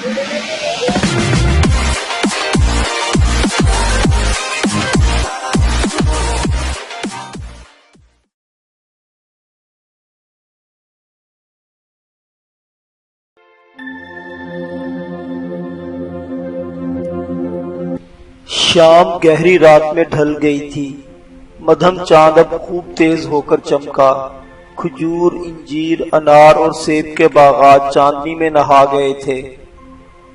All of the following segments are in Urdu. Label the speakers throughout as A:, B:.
A: شام گہری رات میں ڈھل گئی تھی۔ مدھم چاند اب خوب تیز ہو کر چمکا۔ کھجور، انجیر، انار اور سیب کے باغات چاندنی میں نہا گئے تھے،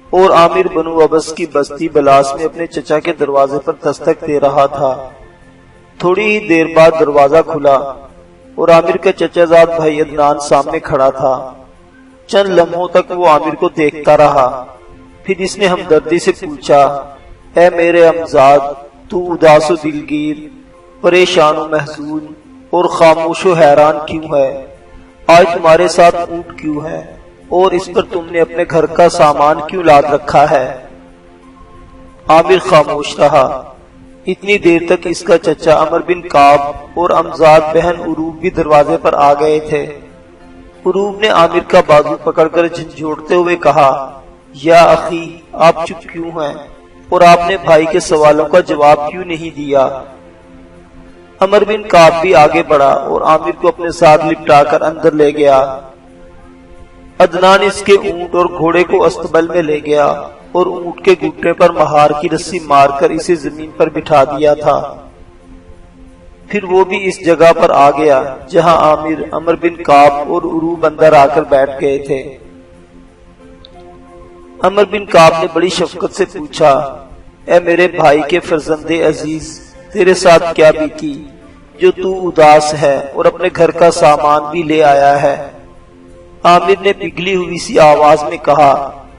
A: اور عامر بنو عبس کی بستی بلاس میں اپنے چچا کے دروازے پر دستک دے رہا تھا۔ تھوڑی ہی دیر بعد دروازہ کھلا اور عامر کا چچا زاد بھائی عدنان سامنے کھڑا تھا۔ چند لمحوں تک وہ عامر کو دیکھتا رہا، پھر اس نے ہمدردی سے پوچھا، اے میرے امزاد، تو اداس و دلگیر، پریشان و محزون اور خاموش و حیران کیوں ہے؟ آج تمہارے ساتھ اونٹ کیوں ہے؟ اور اس پر تم نے اپنے گھر کا سامان کیوں لاد رکھا ہے؟ عامر خاموش رہا۔ اتنی دیر تک اس کا چچا عمر بن کعب اور امزاد بہن عروب بھی دروازے پر آ گئے تھے۔ عروب نے عامر کا بازو پکڑ کر جھنجھوڑتے ہوئے کہا، یا اخی، آپ چپ کیوں ہیں؟ اور آپ نے بھائی کے سوالوں کا جواب کیوں نہیں دیا؟ عمر بن کعب بھی آگے بڑھا اور عامر کو اپنے ساتھ لپٹا کر اندر لے گیا۔ عدنان اس کے اونٹ اور گھوڑے کو استبل میں لے گیا اور اونٹ کے گھٹنے پر مہار کی رسی مار کر اسے زمین پر بٹھا دیا تھا۔ پھر وہ بھی اس جگہ پر آ گیا جہاں عامر، عمر بن کعب اور عروب اندر آ کر بیٹھ گئے تھے۔ عمر بن کعب نے بڑی شفقت سے پوچھا، اے میرے بھائی کے فرزند عزیز، تیرے ساتھ کیا بیتی جو تو اداس ہے اور اپنے گھر کا سامان بھی لے آیا ہے؟ عامر نے پگھلی ہوئی سی آواز میں کہا،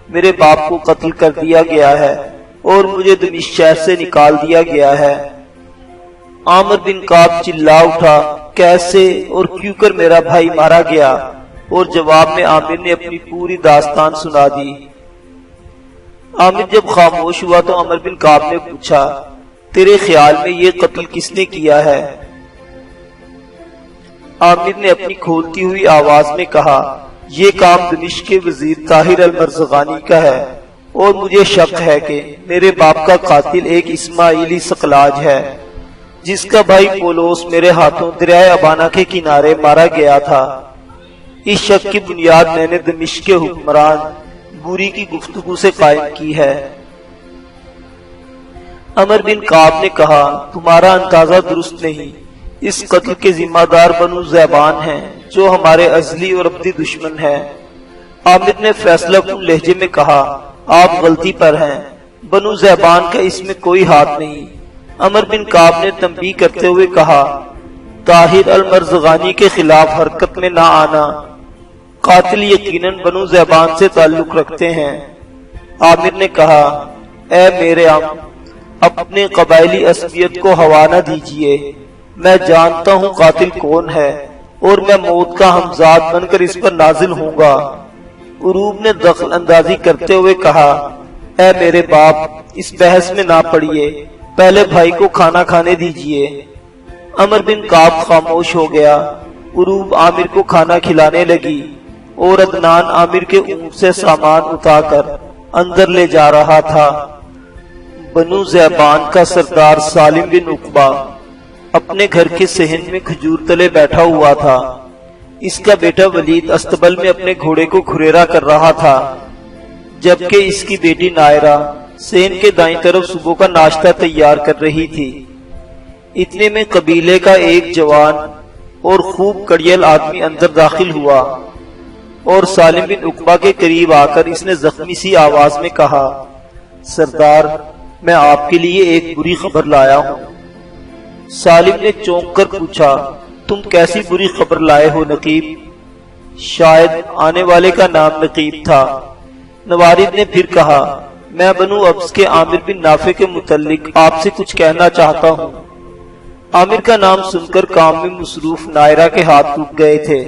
A: میرے باپ کو قتل کر دیا گیا ہے اور مجھے دمشق شہر سے نکال دیا گیا ہے۔ عامر بن کعب چلا اٹھا، کیسے اور کیوں کر میرا بھائی مارا گیا؟ اور جواب میں عامر نے اپنی پوری داستان سنا دی۔ عامر جب خاموش ہوا تو عمر بن کعب نے پوچھا، تیرے خیال میں یہ قتل کس نے کیا ہے؟ عامر نے اپنی کھولتی ہوئی آواز میں کہا، یہ کام دمشق کے وزیر طاہر المرزغانی کا ہے، اور مجھے شک ہے کہ میرے باپ کا قاتل ایک اسماعیلی سقلاج ہے، جس کا بھائی پولوس میرے ہاتھوں دریائے ابانا کے کنارے مارا گیا تھا۔ اس شک کی بنیاد میں نے دمشق کے حکمران بوری کی گفتگو سے قائم کی ہے۔ عمر بن کعب نے کہا، تمہارا اندازہ درست نہیں، اس قتل کے ذمہ دار بنو زیبان ہیں جو ہمارے ازلی اور ابدی دشمن ہیں۔ عامر نے فیصلہ کن لہجے میں کہا، آپ غلطی پر ہیں، بنو زیبان کا اس میں کوئی ہاتھ نہیں۔ عمر بن کعب نے تنبیہ کرتے ہوئے کہا، طاہر المرزغانی کے خلاف حرکت میں نہ آنا، قاتل یقیناً بنو زیبان سے تعلق رکھتے ہیں۔ عامر نے کہا، اے میرے عم، اپنے قبائلی عصبیت کو ہوا نہ دیجیے، میں جانتا ہوں قاتل کون ہے اور میں موت کا ہمزاد بن کر اس پر نازل ہوں گا۔ عروب نے دخل اندازی کرتے ہوئے کہا، اے میرے باپ، اس بحث میں نہ پڑیے، پہلے بھائی کو کھانا کھانے دیجیے۔ عمر بن کعب خاموش ہو گیا۔ عروب عامر کو کھانا کھلانے لگی اور عدنان عامر کے اونٹ سے سامان اٹھا کر اندر لے جا رہا تھا۔ بنو زیبان کا سردار سالم بن عقبہ اپنے گھر کے صحن میں کھجور تلے بیٹھا ہوا تھا۔ اس کا بیٹا ولید استبل میں اپنے گھوڑے کو کھریرا کر رہا تھا، جبکہ اس کی بیٹی نائرہ صحن کے دائیں طرف صبح کا ناشتہ تیار کر رہی تھی۔ اتنے میں قبیلے کا ایک جوان اور خوب کڑیل آدمی اندر داخل ہوا اور سالم بن عقبہ کے قریب آ کر اس نے زخمی سی آواز میں کہا، سردار، میں آپ کے لیے ایک بری خبر لایا ہوں۔ سالم نے چونک کر پوچھا، تم کیسی بری خبر لائے ہو نقیب؟ شاید آنے والے کا نام نقیب تھا۔ نوارد نے پھر کہا، میں بنو عبس کے عامر بن نافع کے متعلق آپ سے کچھ کہنا چاہتا ہوں۔ عامر کا نام سن کر کام میں مصروف نائرہ کے ہاتھ ٹوٹ گئے تھے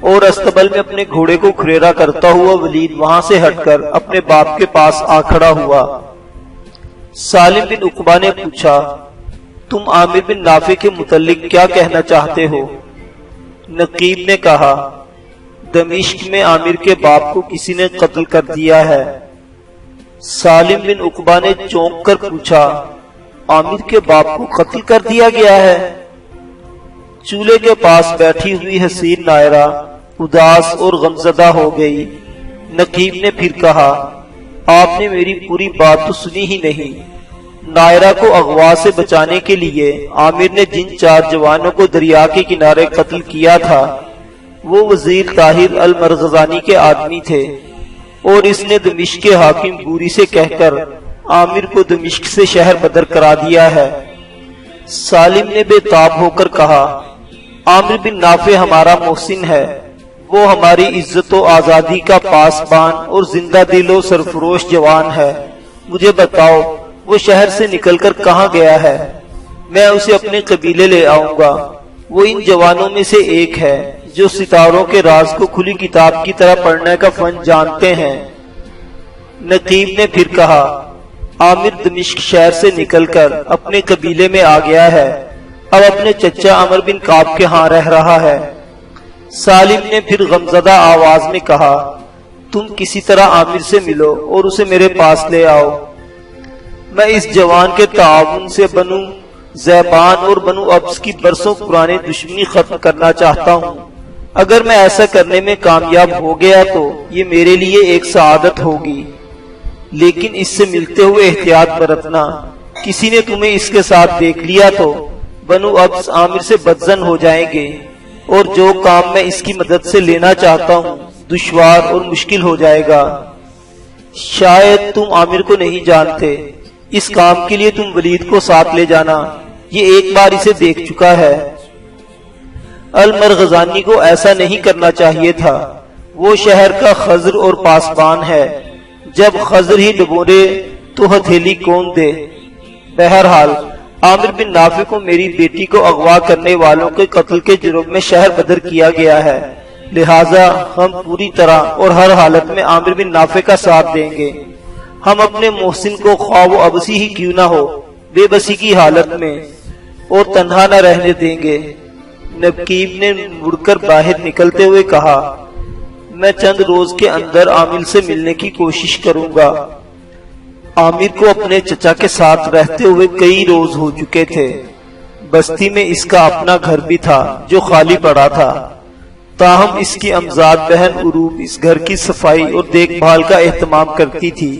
A: اور استبل میں اپنے گھوڑے کو کھریرا کرتا ہوا ولید وہاں سے ہٹ کر اپنے باپ کے پاس آ کھڑا ہوا۔ سالم بن عقبہ نے پوچھا، تم عامر بن نافع کے متعلق کیا کہنا چاہتے ہو؟ نقیب نے کہا، دمشق میں عامر کے باپ کو کسی نے قتل کر دیا ہے سالم بن عقبہ نے چونک کر پوچھا، عامر کے باپ کو قتل کر دیا گیا ہے؟ چولہے کے پاس بیٹھی ہوئی حسین نائرہ اداس اور غمزدہ ہو گئی۔ نقیب نے پھر کہا، آپ نے میری پوری بات تو سنی ہی نہیں۔ نائرہ کو اغوا سے بچانے کے لیے عامر نے جن 4 جوانوں کو دریا کے کنارے قتل کیا تھا وہ وزیر طاہر المرغزانی کے آدمی تھے، اور اس نے دمشق کے حاکم بوری سے کہہ کر عامر کو دمشق سے شہر بدر کرا دیا ہے۔ سالم نے بے تاب ہو کر کہا، عامر بن نافع ہمارا محسن ہے، وہ ہماری عزت و آزادی کا پاسبان اور زندہ دل و سرفروش جوان ہے۔ مجھے بتاؤ وہ شہر سے نکل کر کہاں گیا ہے؟ میں اسے اپنے قبیلے لے آؤں گا۔ وہ ان جوانوں میں سے ایک ہے جو ستاروں کے راز کو کھلی کتاب کی طرح پڑھنے کا فن جانتے ہیں۔ نقیب نے پھر کہا، عامر دمشق شہر سے نکل کر اپنے قبیلے میں آ گیا ہے، اب اپنے چچا عمر بن کعب کے ہاں رہ رہا ہے۔ سالم نے پھر غمزدہ آواز میں کہا، تم کسی طرح عامر سے ملو اور اسے میرے پاس لے آؤ۔ میں اس جوان کے تعاون سے بنو زیبان اور بنو ابس کی برسوں پرانی دشمنی ختم کرنا چاہتا ہوں۔ اگر میں ایسا کرنے میں کامیاب ہو گیا تو یہ میرے لیے ایک سعادت ہوگی، لیکن اس سے ملتے ہوئے احتیاط برتنا۔ کسی نے تمہیں اس کے ساتھ دیکھ لیا تو بنو ابس عامر سے بدظن ہو جائیں گے، اور جو کام میں اس کی مدد سے لینا چاہتا ہوں دشوار اور مشکل ہو جائے گا۔ شاید تم عامر کو نہیں جانتے، اس کام کے لیے تم ولید کو ساتھ لے جانا، یہ ایک بار اسے دیکھ چکا ہے۔ المرغزانی کو ایسا نہیں کرنا چاہیے تھا، وہ شہر کا خضر اور پاسبان ہے، جب خضر ہی ڈبورے تو ہتھیلی کون دے۔ بہرحال عامر بن نافع کو میری بیٹی کو اغوا کرنے والوں کے قتل کے جرم میں شہر بدر کیا گیا ہے، لہٰذا ہم پوری طرح اور ہر حالت میں عامر بن نافع کا ساتھ دیں گے۔ ہم اپنے محسن کو خواہ وہ ابسی ہی کیوں نہ ہو بے بسی کی حالت میں اور تنہا نہ رہنے دیں گے۔ نقیب نے مڑ کر باہر نکلتے ہوئے کہا، میں چند روز کے اندر عامر سے ملنے کی کوشش کروں گا۔ عامر کو اپنے چچا کے ساتھ رہتے ہوئے کئی روز ہو چکے تھے۔ بستی میں اس کا اپنا گھر بھی تھا جو خالی پڑا تھا، تاہم اس کی امزاد بہن عروب اس گھر کی صفائی اور دیکھ بھال کا اہتمام کرتی تھی۔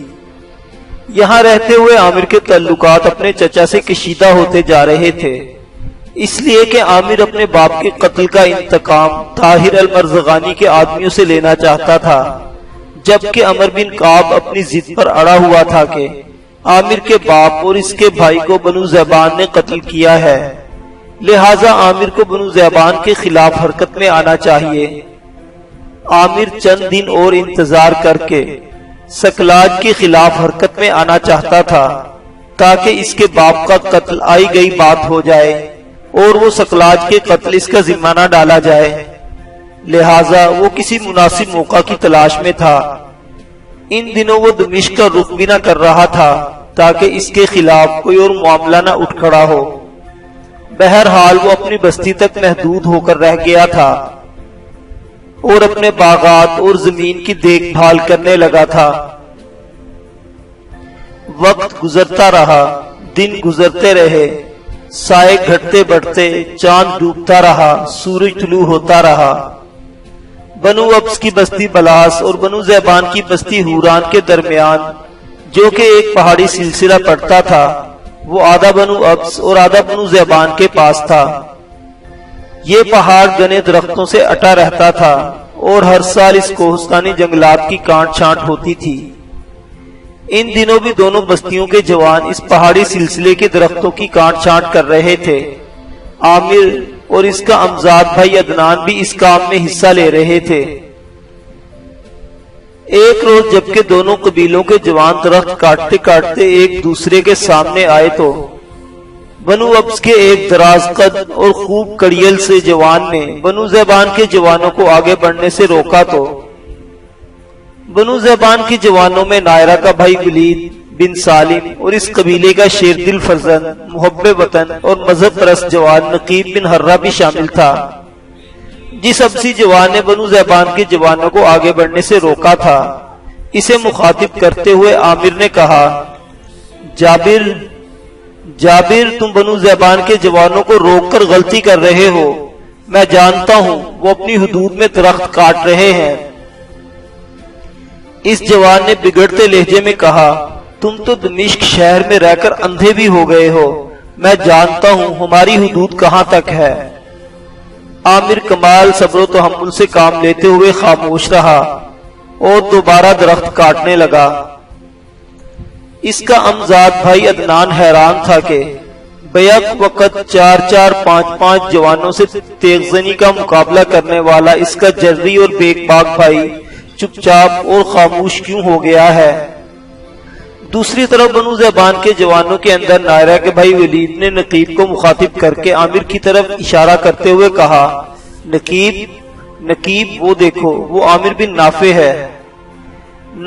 A: یہاں رہتے ہوئے عامر کے تعلقات اپنے چچا سے کشیدہ ہوتے جا رہے تھے، اس لیے کہ عامر اپنے باپ کے قتل کا انتقام طاہر المرغزانی کے آدمیوں سے لینا چاہتا تھا، جبکہ عمر بن کعب اپنی ضد پر اڑا ہوا تھا کہ عامر کے باپ اور اس کے بھائی کو بنو زیبان نے قتل کیا ہے، لہٰذا عامر کو بنو زیبان کے خلاف حرکت میں آنا چاہیے۔ عامر چند دن اور انتظار کر کے سکلاج کے خلاف حرکت میں آنا چاہتا تھا تاکہ اس کے باپ کا قتل آئی گئی بات ہو جائے اور وہ سکلاج کے قتل اس کا ذمہ نہ ڈالا جائے، لہٰذا وہ کسی مناسب موقع کی تلاش میں تھا۔ ان دنوں وہ دمشق کا رخ بھی نہ کر رہا تھا تاکہ اس کے خلاف کوئی اور معاملہ نہ اٹھ کھڑا ہو۔ بہرحال وہ اپنی بستی تک محدود ہو کر رہ گیا تھا اور اپنے باغات اور زمین کی دیکھ بھال کرنے لگا تھا۔ وقت گزرتا رہا، دن گزرتے رہے، سائے گھٹتے بڑھتے، چاند ڈوبتا رہا، سورج طلوع ہوتا رہا۔ بنو ابس کی بستی بلاس اور بنو زیبان کی بستی ہوران کے درمیان، جو کہ ایک پہاڑی سلسلہ پڑتا تھا، وہ آدھا بنو ابس اور آدھا بنو زیبان کے پاس تھا۔ یہ پہاڑ گنے درختوں سے اٹا رہتا تھا اور ہر سال اس کوہستانی جنگلات کی کانٹ چھانٹ ہوتی تھی۔ ان دنوں بھی دونوں بستیوں کے جوان اس پہاڑی سلسلے کے درختوں کی کانٹ چھانٹ کر رہے تھے۔ عامر اور اس کا امزاد بھائی عدنان بھی اس کام میں حصہ لے رہے تھے۔ ایک روز جبکہ دونوں قبیلوں کے جوان درخت کاٹتے کاٹتے ایک دوسرے کے سامنے آئے تو بنو ابس کے ایک دراز قد اور خوب کڑیل سے جوان نے بنو زیبان کے جوانوں کو آگے بڑھنے سے روکا تو بنو زیبان کے جوانوں میں نائرہ کا بھائی ولید بن سالم اور اس قبیلے کا شیر دل فرزند، محب وطن اور مذہب پرست جوان نقیب بن حرہ بھی شامل تھا۔ جس ابسی جوان نے بنو زیبان کے جوانوں کو آگے بڑھنے سے روکا تھا، اسے مخاطب کرتے ہوئے عامر نے کہا، جابر تم بنو ذیبان کے جوانوں کو روک کر غلطی کر رہے ہو، میں جانتا ہوں وہ اپنی حدود میں درخت کاٹ رہے ہیں۔ اس جوان نے بگڑتے لہجے میں کہا، تم تو دمشق شہر میں رہ کر اندھے بھی ہو گئے ہو، میں جانتا ہوں ہماری حدود کہاں تک ہے۔ عامر کمال صبر و تحمل سے کام لیتے ہوئے خاموش رہا اور دوبارہ درخت کاٹنے لگا۔ اس کا امزاد بھائی عدنان حیران تھا کہ بیک وقت 4-4 5-5 جوانوں سے تیغزنی کا مقابلہ کرنے والا اس کا جری اور بیک باک بھائی چپ چاپ اور خاموش کیوں ہو گیا ہے۔ دوسری طرف بنو ذیبان کے جوانوں کے اندر نائرہ کے بھائی ولید نے نقیب کو مخاطب کر کے عامر کی طرف اشارہ کرتے ہوئے کہا، نقیب وہ دیکھو، وہ عامر بن نافع ہے۔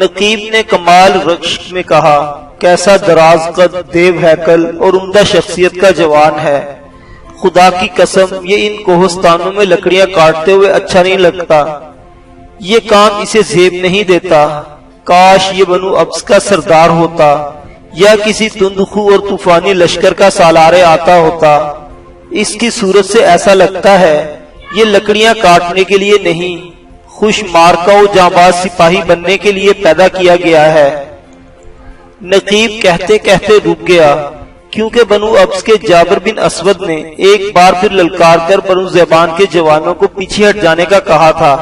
A: نقیب نے کمال رشک میں کہا، کیسا دراز قد، دیو ہیکل اور عمدہ شخصیت کا جوان ہے، خدا کی قسم یہ ان کوہستانوں میں لکڑیاں کاٹتے ہوئے اچھا نہیں لگتا، یہ کام اسے زیب نہیں دیتا، کاش یہ بنو ابس کا سردار ہوتا یا کسی تندخو اور طوفانی لشکر کا سالار آتا ہوتا۔ اس کی صورت سے ایسا لگتا ہے یہ لکڑیاں کاٹنے کے لیے نہیں، خوش مارکا و جانباز سپاہی بننے کے لیے پیدا کیا گیا ہے۔ نقیب کہتے کہتے رک گیا، کیونکہ بنو ابس کے جابر بن اسود نے ایک بار پھر للکار کر بنو ذیبان کے جوانوں کو پیچھے ہٹ جانے کا کہا تھا۔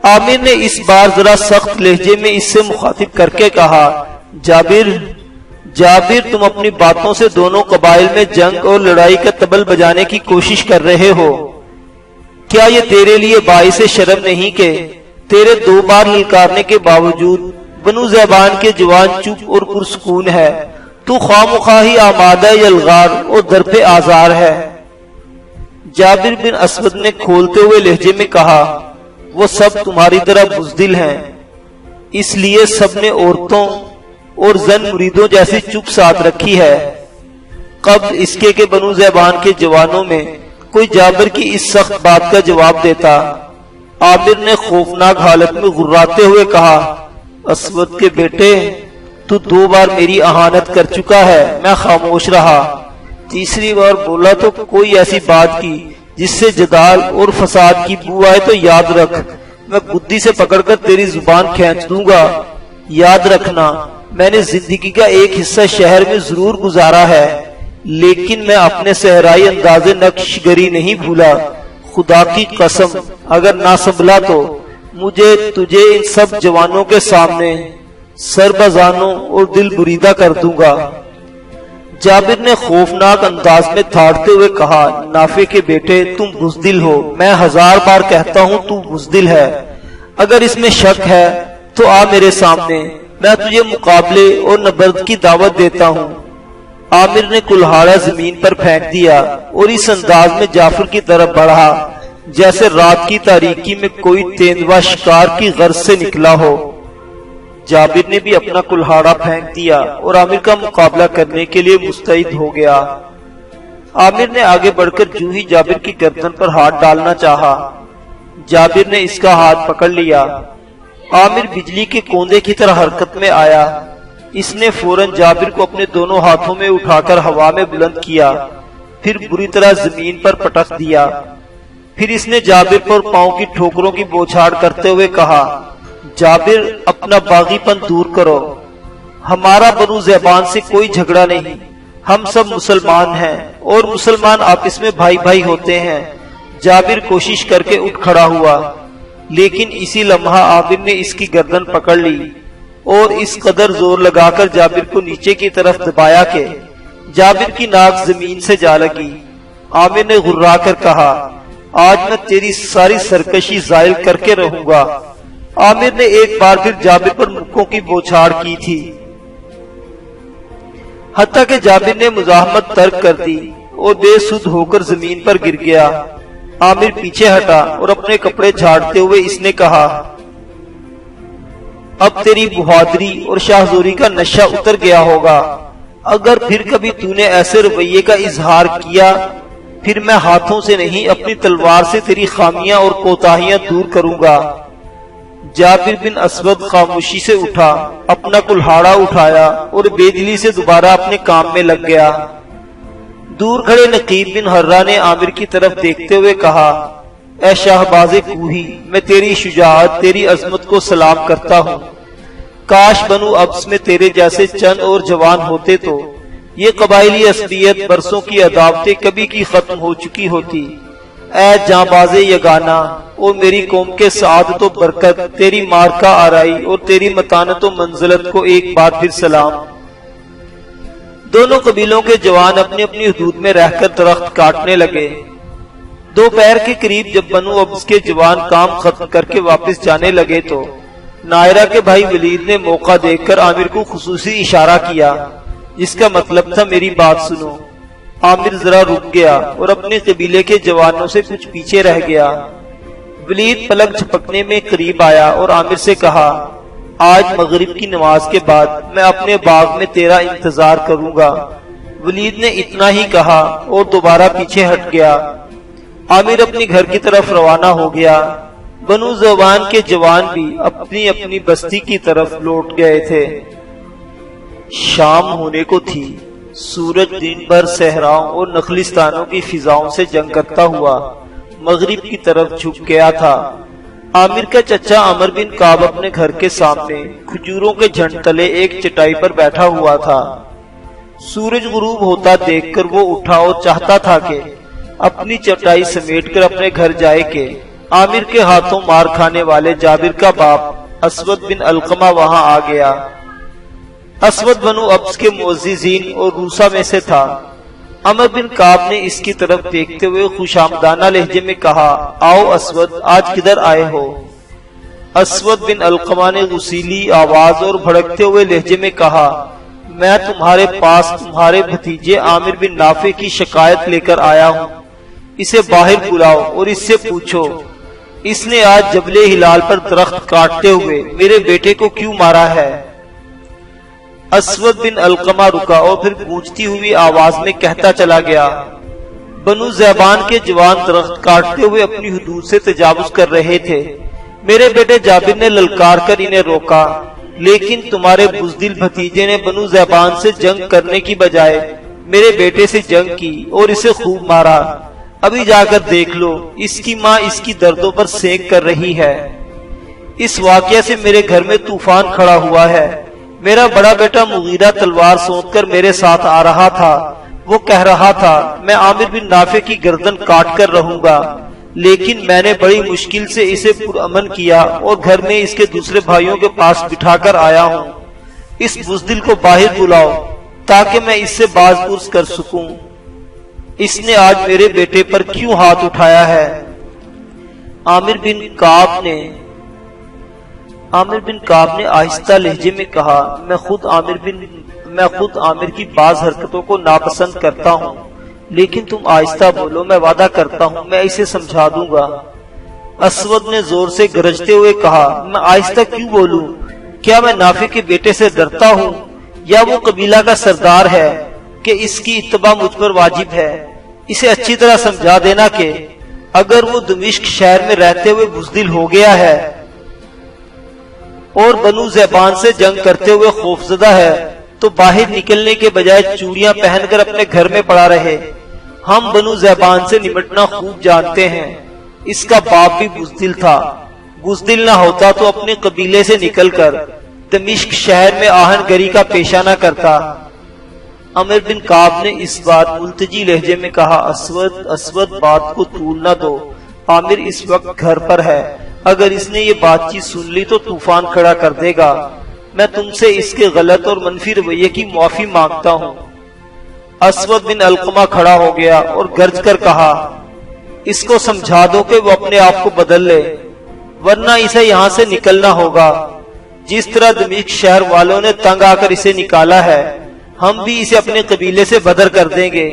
A: عامر نے اس بار ذرا سخت لہجے میں اس سے مخاطب کر کے کہا، جابر تم اپنی باتوں سے دونوں قبائل میں جنگ اور لڑائی کا طبل بجانے کی کوشش کر رہے ہو، کیا یہ تیرے لیے باعث شرم نہیں کہ تیرے 2 بار للکارنے کے باوجود بنو ذیبان کے جوان چپ اور پرسکون ہے، تو خواہ آمادہ یلغار اور درپِ آزار ہے۔ جابر بن اسود نے کھولتے ہوئے لہجے میں کہا، وہ سب تمہاری طرح بزدل ہیں، اس لیے سب نے عورتوں اور زن مریدوں جیسی چپ ساتھ رکھی ہے۔ قبل اس کے کہ بنو ذیبان کے جوانوں میں کوئی جابر کی اس سخت بات کا جواب دیتا، عامر نے خوفناک حالت میں غراتے ہوئے کہا، اسود کے بیٹے تو 2 بار میری اہانت کر چکا ہے، میں خاموش رہا، تیسری بار بولا تو کوئی ایسی بات کی جس سے جدال اور فساد کی بو آئے تو یاد رکھ میں گدی سے پکڑ کر تیری زبان کھینچ دوں گا۔ یاد رکھنا میں نے زندگی کا ایک حصہ شہر میں ضرور گزارا ہے، لیکن میں اپنے صحرائی انداز نقش گری نہیں بھولا، خدا کی قسم اگر نہ سنبھلا تو مجھے تجھے ان سب جوانوں کے سامنے سر بزانوں اور دل بریدہ کر دوں گا۔ جابر نے خوفناک انداز میں تھاڑتے ہوئے کہا، نافع کے بیٹے تم بزدل ہو، میں 1000 بار کہتا ہوں تو بزدل ہے، اگر اس میں شک ہے تو آ میرے سامنے، میں تجھے مقابلے اور نبرد کی دعوت دیتا ہوں۔ عامر نے کلہاڑا زمین پر پھینک دیا اور اس انداز میں جعفر کی طرف بڑھا جیسے رات کی تاریکی میں کوئی تیندوا شکار کی غرض سے نکلا ہو۔ جابر نے بھی اپنا کلہاڑا پھینک دیا اور عامر کا مقابلہ کرنے کے لیے مستعد ہو گیا۔ عامر نے آگے بڑھ کر جو ہی جابر کی گردن پر ہاتھ ڈالنا چاہا، جابر نے اس کا ہاتھ پکڑ لیا۔ عامر بجلی کے کوندے کی طرح حرکت میں آیا، اس نے فوراً جابر کو اپنے دونوں ہاتھوں میں اٹھا کر ہوا میں بلند کیا، پھر بری طرح زمین پر پٹک دیا۔ پھر اس نے جابر پر پاؤں کی ٹھوکروں کی بوچھاڑ کرتے ہوئے کہا، جابر اپنا باغی پن دور کرو، ہمارا بنو ذیبان سے کوئی جھگڑا نہیں، ہم سب مسلمان ہیں اور مسلمان آپس میں بھائی بھائی ہوتے ہیں۔ جابر کوشش کر کے اٹھ کھڑا ہوا، لیکن اسی لمحہ عامر نے اس کی گردن پکڑ لی اور اس قدر زور لگا کر جابر کو نیچے کی طرف دبایا کہ جابر کی ناک زمین سے جا لگی۔ عامر نے غرا کر کہا، آج میں تیری ساری سرکشی زائل کر کے رہوں گا۔ عامر نے ایک بار پھر جابر پر مکوں کی بوچھاڑ کی تھی، حتیٰ کہ جابر نے مزاحمت ترک کر دی اور بے سدھ ہو کر زمین پر گر گیا۔ عامر پیچھے ہٹا اور اپنے کپڑے جھاڑتے ہوئے اس نے کہا، اب تیری بہادری اور شاہزوری کا نشہ اتر گیا ہوگا، اگر پھر کبھی تو نے ایسے رویے کا اظہار کیا پھر میں ہاتھوں سے نہیں اپنی تلوار سے تیری خامیاں اور کوتاہیاں دور کروں گا۔ جابر بن اسود خاموشی سے اٹھا، اپنا کلہاڑا اٹھایا اور بےدلی سے دوبارہ اپنے کام میں لگ گیا۔ دور کھڑے نقیب بن حرہ نے عامر کی طرف دیکھتے ہوئے کہا، اے شاہباز کوہی، میں تیری شجاعت، تیری عظمت کو سلام کرتا ہوں۔ کاش بنو ابس میں تیرے جیسے چند اور جوان ہوتے تو یہ قبائلی عصبیت، برسوں کی عداوتیں کبھی کی ختم ہو چکی ہوتی۔ اے جانباز یگانہ، او میری قوم کے سعادت و برکت، تیری مارکہ آرائی اور تیری متانت و منزلت کو ایک بار پھر سلام۔ دونوں قبیلوں کے جوان اپنی اپنی حدود میں رہ کر درخت کاٹنے لگے۔ دوپہر کے قریب جب بنو ابس کے جوان کام ختم کر کے واپس جانے لگے تو نائرہ کے بھائی ولید نے موقع دیکھ کر عامر کو خصوصی اشارہ کیا، جس کا مطلب تھا میری بات سنو۔ عامر ذرا رک گیا اور اپنے قبیلے کے جوانوں سے کچھ پیچھے رہ گیا۔ ولید پلک جھپکنے میں قریب آیا اور عامر سے کہا، آج مغرب کی نماز کے بعد میں اپنے باغ میں تیرا انتظار کروں گا۔ ولید نے اتنا ہی کہا اور دوبارہ پیچھے ہٹ گیا۔ عامر اپنی گھر کی طرف روانہ ہو گیا۔ بنو زبان کے جوان بھی اپنی اپنی بستی کی طرف لوٹ گئے تھے۔ شام ہونے کو تھی۔ سورج دن بھر صحراؤں اور نخلستانوں کی فضاؤں سے جنگ کرتا ہوا مغرب کی طرف جھک گیا تھا۔ عامر کا چچا عمر بن کعب اپنے گھر کے سامنے کھجوروں کے جھنڈ تلے ایک چٹائی پر بیٹھا ہوا تھا۔ سورج غروب ہوتا دیکھ کر وہ اٹھا اور چاہتا تھا کہ اپنی چٹائی سمیٹ کر اپنے گھر جائے کہ عامر کے ہاتھوں مار کھانے والے جابر کا باپ اسود بن علقمہ وہاں آ گیا۔ اسود بنو ابس کے معززین اور روسا میں سے تھا۔ عمر بن کعب نے اس کی طرف دیکھتے ہوئے خوش آمدانہ لہجے میں کہا، آؤ اسود، آج کدھر آئے ہو؟ اسود بن علقمہ نے غصیلی آواز اور بھڑکتے ہوئے لہجے میں کہا، میں تمہارے پاس تمہارے بھتیجے عامر بن نافع کی شکایت لے کر آیا ہوں۔ اسے باہر بلاؤ اور اس سے پوچھو اس نے آج جبل ہلال پر درخت کاٹتے ہوئے میرے بیٹے کو کیوں مارا ہے؟ اسود بن علقمہ رکا اور پھر گونجتی ہوئی آواز میں کہتا چلا گیا، بنو زیبان کے جوان درخت کاٹتے ہوئے اپنی حدود سے تجاوز کر رہے تھے۔ میرے بیٹے جابر نے للکار کر انہیں روکا، لیکن تمہارے بزدل بھتیجے نے بنو زیبان سے جنگ کرنے کی بجائے میرے بیٹے سے جنگ کی اور اسے خوب مارا۔ ابھی جا کر دیکھ لو، اس کی ماں اس کی دردوں پر سینک کر رہی ہے۔ اس واقعہ سے میرے گھر میں طوفان کھڑا ہوا ہے۔ میرا بڑا بیٹا مغیرہ تلوار سونت کر میرے ساتھ آ رہا تھا۔ وہ کہہ رہا تھا، میں عامر بن نافع کی گردن کاٹ کر رہوں گا، لیکن میں نے بڑی مشکل سے اسے پرامن کیا اور گھر میں اس کے دوسرے بھائیوں کے پاس بٹھا کر آیا ہوں۔ اس بزدل کو باہر بلاؤ تاکہ میں اس سے باز پرس کر سکوں۔ اس نے آج میرے بیٹے پر کیوں ہاتھ اٹھایا ہے؟ عامر بن کعب نے آہستہ لہجے میں کہا، میں خود عامر کی بعض حرکتوں کو ناپسند کرتا ہوں، لیکن تم آہستہ بولو، میں وعدہ کرتا ہوں میں اسے سمجھا دوں گا۔ اسود نے زور سے گرجتے ہوئے کہا، میں آہستہ کیوں بولوں؟ کیا میں نافع کے بیٹے سے ڈرتا ہوں یا وہ قبیلہ کا سردار ہے کہ اس کی اتباع مجھ پر واجب ہے؟ اسے اچھی طرح سمجھا دینا کہ اگر وہ دمشق شہر میں رہتے ہوئے بزدل ہو گیا ہے اور بنو زیبان سے جنگ کرتے ہوئے خوفزدہ ہے تو باہر نکلنے کے بجائے چوڑیاں پہن کر اپنے گھر میں پڑا رہے۔ ہم بنو زیبان سے نمٹنا خوب جانتے ہیں۔ اس کا باپ بھی بزدل تھا۔ بزدل نہ ہوتا تو اپنے قبیلے سے نکل کر دمشق شہر میں آہن گری کا پیشہ نہ کرتا۔ عمر بن کعب نے اس بار ملتجی لہجے میں کہا، اسود بات کو طول نہ دو، عامر اس وقت گھر پر ہے، اگر اس نے یہ بات چیت سن لی تو طوفان کھڑا کر دے گا۔ میں تم سے اس کے غلط اور منفی رویے کی معافی مانگتا ہوں۔ اسود بن علقمہ کھڑا ہو گیا اور گرج کر کہا، اس کو سمجھا دو کہ وہ اپنے آپ کو بدل لے، ورنہ اسے یہاں سے نکلنا ہوگا۔ جس طرح دمشق شہر والوں نے تنگ آ کر اسے نکالا ہے، ہم بھی اسے اپنے قبیلے سے بدر کر دیں گے،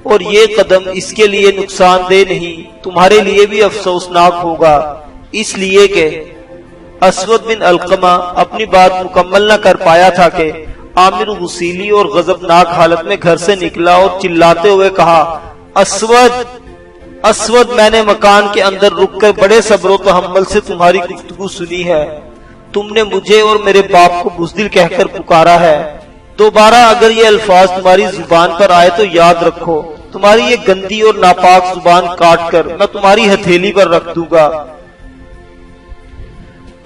A: اور یہ قدم اس کے لیے نقصان دہ نہیں، تمہارے لیے بھی افسوسناک ہوگا، اس لیے کہ اسود بن علقمہ اپنی بات مکمل نہ کر پایا تھا کہ عامر غصیلی اور غضبناک حالت میں گھر سے نکلا اور چلاتے ہوئے کہا، اسود اسود میں نے مکان کے اندر رک کر بڑے صبر و تحمل سے تمہاری گفتگو سنی ہے. تم نے مجھے اور میرے باپ کو بزدل کہہ کر پکارا ہے. دوبارہ اگر یہ الفاظ تمہاری زبان پر آئے تو یاد رکھو تمہاری یہ گندی اور ناپاک زبان کاٹ کر میں تمہاری ہتھیلی پر رکھ دوں گا.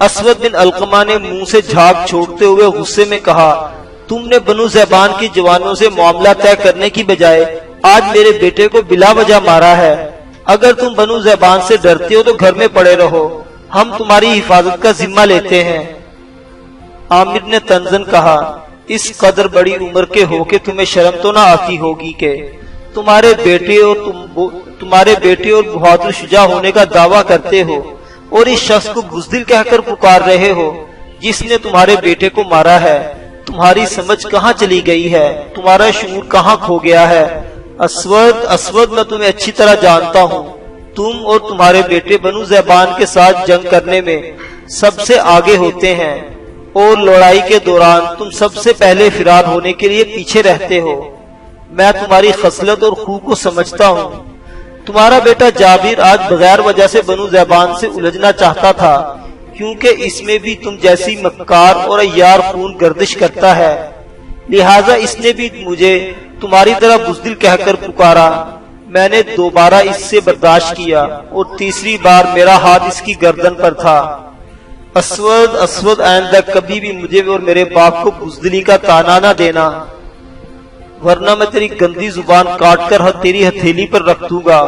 A: اسود بن علقمہ نے منہ سے جھاگ چھوڑتے ہوئے غصے میں کہا تم نے بنو ذیبان کے جوانوں سے معاملہ طے کرنے کی بجائے آج میرے بیٹے کو بلا وجہ مارا ہے. اگر تم بنو ذیبان سے ڈرتے ہو تو گھر میں پڑے رہو, ہم تمہاری حفاظت کا ذمہ لیتے ہیں. عامر نے تنزن کہا اس قدر بڑی عمر کے ہو کے تمہیں شرم تو نہ آتی ہوگی کہ تمہارے بیٹے اور بہادر شجاع ہونے کا دعویٰ کرتے ہو اور اس شخص کو بزدل کہہ کر پکار رہے ہو جس نے تمہارے بیٹے کو مارا ہے. تمہاری سمجھ کہاں چلی گئی ہے, تمہارا شعور کہاں کھو گیا ہے؟ اسود میں تمہیں اچھی طرح جانتا ہوں. تم اور تمہارے بیٹے بنو ذیبان کے ساتھ جنگ کرنے میں سب سے آگے ہوتے ہیں اور لڑائی کے دوران تم سب سے پہلے فرار ہونے کے لیے پیچھے رہتے ہو. میں تمہاری خصلت اور خو کو سمجھتا ہوں. تمہارا بیٹا جابر آج بغیر وجہ سے بنو ذیبان سے الجھنا چاہتا تھا کیونکہ اس میں بھی تم جیسی مکار اور عیار خون گردش کرتا ہے, لہٰذا اس نے بھی مجھے تمہاری طرح بزدل کہہ کر پکارا. میں نے دوبارہ اس سے برداشت کیا اور تیسری بار میرا ہاتھ اس کی گردن پر تھا. اسود آئندہ کبھی بھی مجھے اور میرے باپ کو بزدلی کا تانا نہ دینا, ورنہ میں تیری گندی زبان کاٹ کر تیری ہتھیلی پر رکھ دوں گا.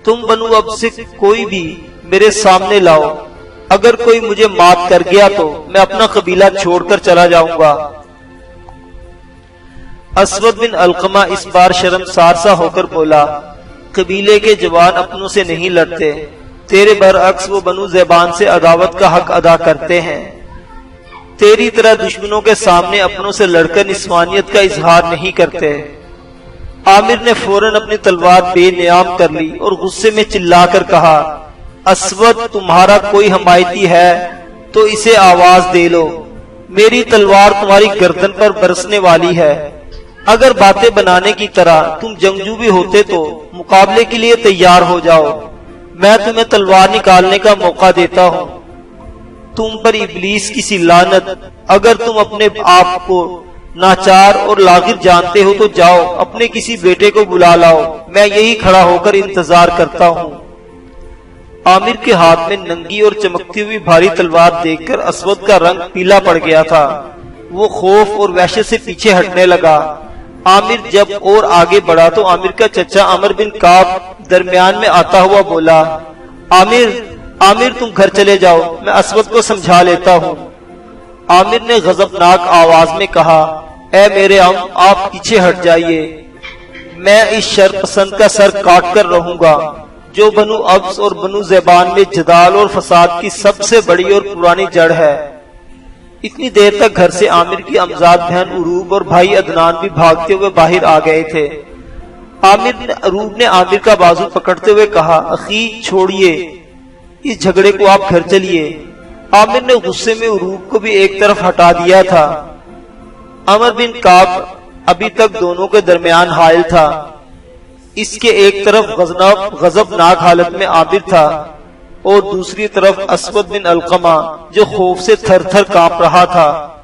A: تم بنو اب سے کوئی بھی میرے سامنے لاؤ, اگر کوئی مجھے مات کر گیا تو میں اپنا قبیلہ چھوڑ کر چلا جاؤں گا. اسود بن علقمہ اس بار شرمسار سا ہو کر بولا قبیلے کے جوان اپنوں سے نہیں لڑتے, تیرے برعکس وہ بنو ذیبان سے عداوت کا حق ادا کرتے ہیں. تیری طرح دشمنوں کے سامنے اپنوں سے لڑ کر نسوانیت کا اظہار نہیں کرتے. عامر نے فوراً اپنی تلوار بے نیام کر لی اور غصے میں چلا کر کہا اسود تمہارا کوئی حمایتی ہے تو اسے آواز دے لو, میری تلوار تمہاری گردن پر برسنے والی ہے. اگر باتیں بنانے کی طرح تم جنگجو بھی ہوتے تو مقابلے کے لیے تیار ہو جاؤ, میں تمہیں تلوار نکالنے کا موقع دیتا ہوں. تم پر ابلیس کی سی لعنت, اگر تم اپنے آپ کو ناچار اور لاغر جانتے ہو تو جاؤ اپنے کسی بیٹے کو بلا لاؤ, میں یہی کھڑا ہو کر انتظار کرتا ہوں. عامر کے ہاتھ میں ننگی اور چمکتی ہوئی بھاری تلوار دیکھ کر اسود کا رنگ پیلا پڑ گیا تھا. وہ خوف اور وحشت سے پیچھے ہٹنے لگا. عامر جب اور آگے بڑھا تو عامر کا چچا عمر بن کعب درمیان میں آتا ہوا بولا عامر تم گھر چلے جاؤ, میں اسود کو سمجھا لیتا ہوں. عامر نے غضبناک آواز میں کہا اے میرے عم آپ پیچھے ہٹ جائیے, میں اس شر پسند کا سر کاٹ کر رہوں گا جو بنو ابس اور بنو ذیبان میں جدال اور فساد کی سب سے بڑی اور پرانی جڑ ہے. اتنی دیر تک گھر سے عامر کی امزاد بہن عروب اور بھائی عدنان بھی بھاگتے ہوئے باہر آ گئے تھے. عروب نے عامر کا بازو پکڑتے ہوئے کہا اخی چھوڑیے اس جھگڑے کو, آپ گھر چلیے. عامر نے غصے میں عروب کو بھی ایک طرف ہٹا دیا تھا. عمر بن کعب ابھی تک دونوں کے درمیان حائل تھا. اس کے ایک طرف غضبناک حالت میں عامر تھا اور دوسری طرف اسود بن علقمہ جو خوف سے تھر تھر کانپ رہا تھا.